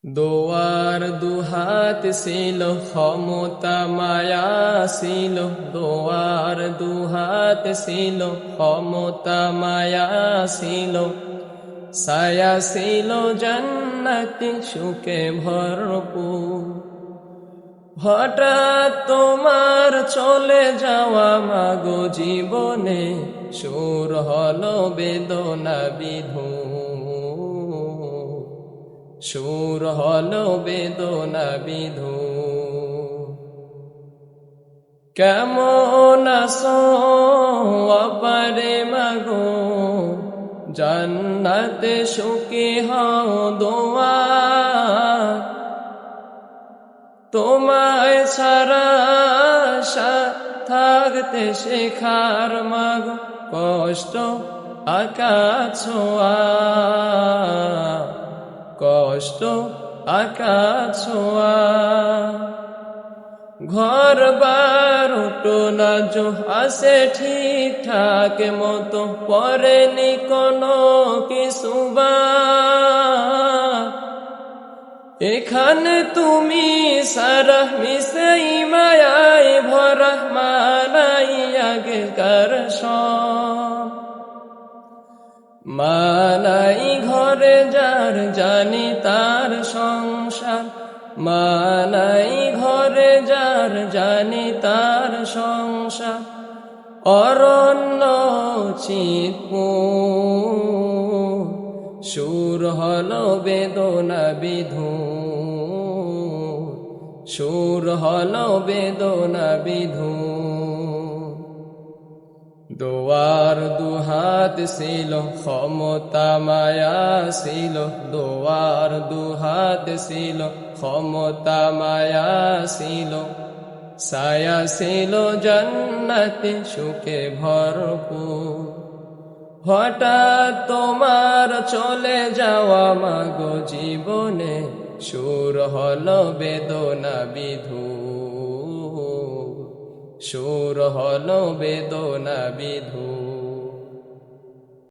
দোয়ার দুহাত ছিল ক্ষমতা মায়া ছিল, দোয়ার দুহাত ছিল ক্ষমতা মায়া ছিল, ছায়া ছিল জান্নাতি সুখে ভরপুর। হঠাৎ তোমার চলে যাওয়া মাগো জীবনে, সুর হলো বেদনা বিধূর, সুর হলো বেদনা বিধূর। কেমন আছো অপারে মাগো, জান্নাতে সুখী হও দোয়া, তোমায় ছাড়া থাকতে শেখার মাগো, কষ্ট আকাশ ছোঁয়া, কষ্ট আকাশ ছোঁয়া। ঘর বার উঠোনা জো আসে ঠিকঠাক মতো, পরেনি কোনো কিছু বা, এখানে তুমি সারা মিশাই মায়াই ভরা, মানাই আগেকার সব, মানাই ঘরে যার জানি তার সংসার, মানাই ঘরে যার জানি তার সংসার। অরণ্য চিৎপুর, সুর হলো বেদনা বিধূর, সুর হলো বেদনা বিধূর। দোয়ার দুহাত ছিল ক্ষমতা মায়া ছিল, দোয়ার দুহাত ছিল ক্ষমতা মায়া ছিল, ছায়া ছিল জান্নাতে সুখে ভরপুর। হঠাৎ তোমার চলে যাওয়া মাগো জীবনে, সুর হলো বেদনা বিধূর, সুর হলো বেদনা বিধূর।